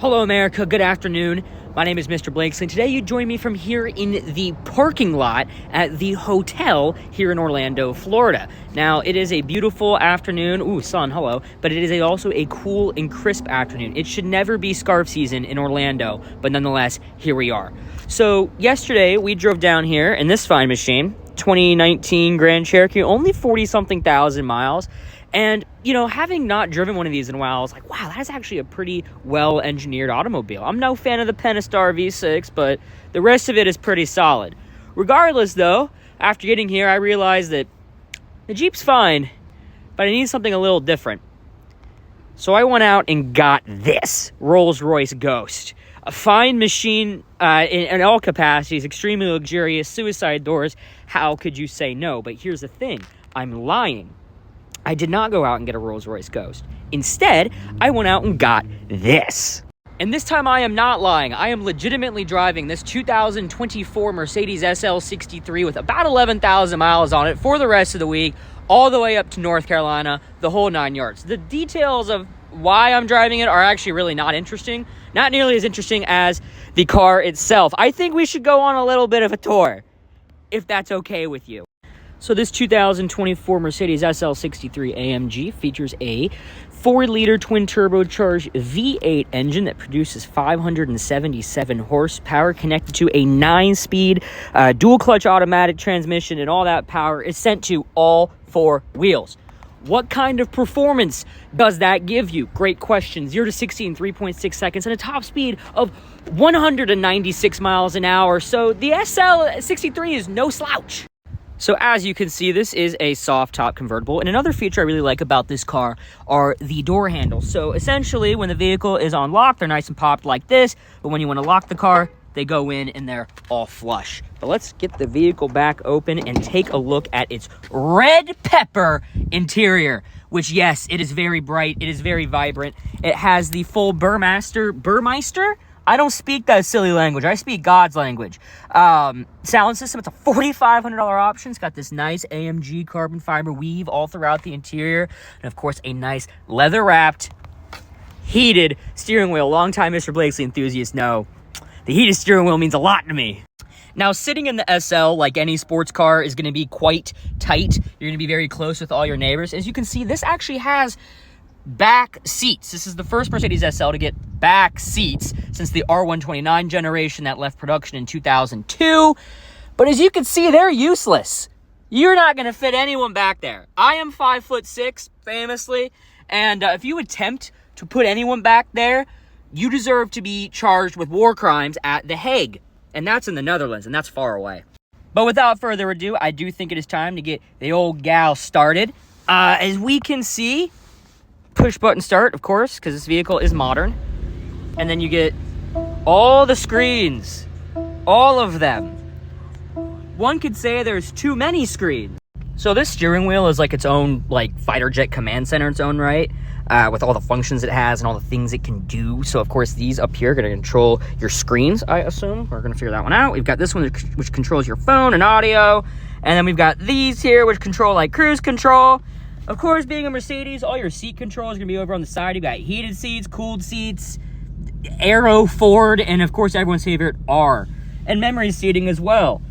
Hello, America. Good afternoon. My name is Mr. Blakesley, and today you join me from here in the parking lot at the hotel here in Orlando, Florida. Now, it is a beautiful afternoon. Ooh, sun, hello. But it is also a cool and crisp afternoon. It should never be scarf season in Orlando, but nonetheless, here we are. So, yesterday, we drove down here in this fine machine, 2019 Grand Cherokee, only 40-something thousand miles. And, you know, having not driven one of these in a while, I was like, wow, that's actually a pretty well-engineered automobile. I'm no fan of the Pentastar V6, but the rest of it is pretty solid. Regardless, though, after getting here, I realized that the Jeep's fine, but I need something a little different. So I went out and got this Rolls-Royce Ghost. A fine machine in all capacities, extremely luxurious, suicide doors. How could you say no? But here's the thing. I'm lying. I did not go out and get a Rolls-Royce Ghost. Instead, I went out and got this. And this time I am not lying. I am legitimately driving this 2024 Mercedes SL63 with about 11,000 miles on it for the rest of the week, all the way up to North Carolina, the whole 9 yards. The details of why I'm driving it are actually really not interesting. Not nearly as interesting as the car itself. I think we should go on a little bit of a tour, if that's okay with you. So this 2024 Mercedes SL63 AMG features a 4-liter twin-turbocharged V8 engine that produces 577 horsepower, connected to a 9-speed dual-clutch automatic transmission, and all that power is sent to all 4 wheels. What kind of performance does that give you? Great question. 0 to 60 in 3.6 seconds and a top speed of 196 miles an hour. So the SL63 is no slouch. So as you can see, this is a soft top convertible. And another feature I really like about this car are the door handles. So essentially, when the vehicle is on lock, they're nice and popped like this. But when you want to lock the car, they go in and they're all flush. But let's get the vehicle back open and take a look at its red pepper interior. Which, yes, it is very bright. It is very vibrant. It has the full Burmeister? I don't speak that silly language. I speak God's language. Sound system, it's a $4,500 option. It's got this nice AMG carbon fiber weave all throughout the interior. And, of course, a nice leather-wrapped, heated steering wheel. Longtime Mr. Blakesley enthusiasts know the heated steering wheel means a lot to me. Now, sitting in the SL, like any sports car, is going to be quite tight. You're going to be very close with all your neighbors. As you can see, this actually has back seats. This is the first Mercedes SL to get back seats since the R129 generation that left production in 2002. But as you can see, they're useless. You're not going to fit anyone back there. I am 5'6", famously, and if you attempt to put anyone back there, you deserve to be charged with war crimes at The Hague. And that's in the Netherlands, and that's far away. But without further ado, I do think it is time to get the old gal started. As we can see, push button start, of course, because this vehicle is modern. And then you get all the screens, all of them. One could say there's too many screens. So this steering wheel is like its own fighter jet command center in its own right, with all the functions it has and all the things it can do. So of course these up here are going to control your screens, I assume. We're going to figure that one out. We've got this one which controls your phone and audio. And then we've got these here which control cruise control. Of course, being a Mercedes, all your seat control is going to be over on the side. You've got heated seats, cooled seats, aero forward, and of course everyone's favorite R. And memory seating as well.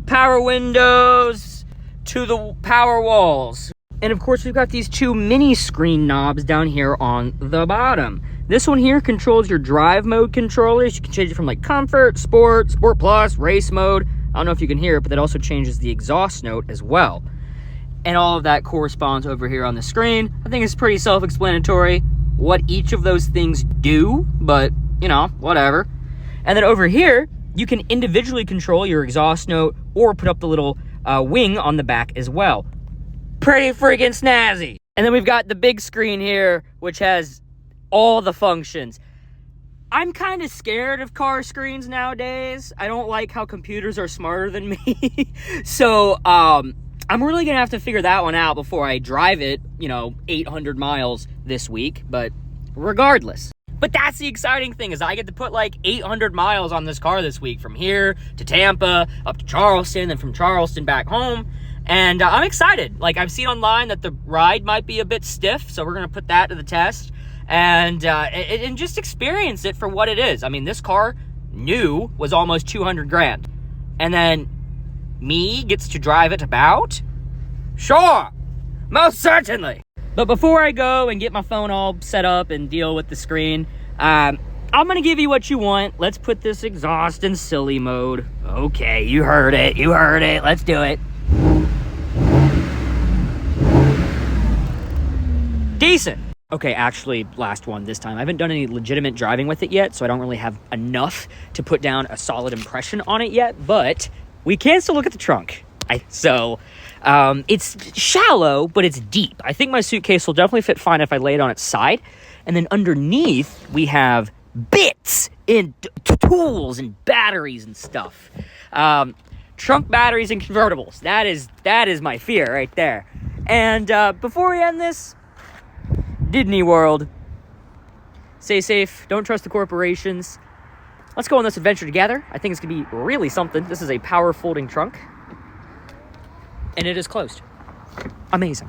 Power windows to the power walls. And of course we've got these 2 mini screen knobs down here on the bottom. This one here controls your drive mode controllers. You can change it from comfort, sport plus, race mode. I don't know if you can hear it, but that also changes the exhaust note as well. And all of that corresponds over here on the screen. I think it's pretty self-explanatory what each of those things do, but, you know, whatever. And then over here, you can individually control your exhaust note or put up the little wing on the back as well. Pretty freaking snazzy. And then we've got the big screen here, which has all the functions. I'm kind of scared of car screens nowadays. I don't like how computers are smarter than me. So, I'm really going to have to figure that one out before I drive it, 800 miles this week. But regardless. But that's the exciting thing, is I get to put 800 miles on this car this week. From here to Tampa, up to Charleston, and from Charleston back home. And I'm excited. I've seen online that the ride might be a bit stiff, so we're going to put that to the test. and just experience it for what it is. I mean, this car, new, was almost 200 grand. And then me gets to drive it about? Sure, most certainly. But before I go and get my phone all set up and deal with the screen, I'm gonna give you what you want. Let's put this exhaust in silly mode. Okay, you heard it, let's do it. Decent. Okay, actually, last one this time. I haven't done any legitimate driving with it yet, so I don't really have enough to put down a solid impression on it yet, but we can still look at the trunk. It's shallow, but it's deep. I think my suitcase will definitely fit fine if I lay it on its side. And then underneath, we have bits and tools and batteries and stuff. Trunk batteries and convertibles. That is my fear right there. And before we end this, Disney World. Stay safe. Don't trust the corporations. Let's go on this adventure together. I think it's going to be really something. This is a power folding trunk. And it is closed. Amazing.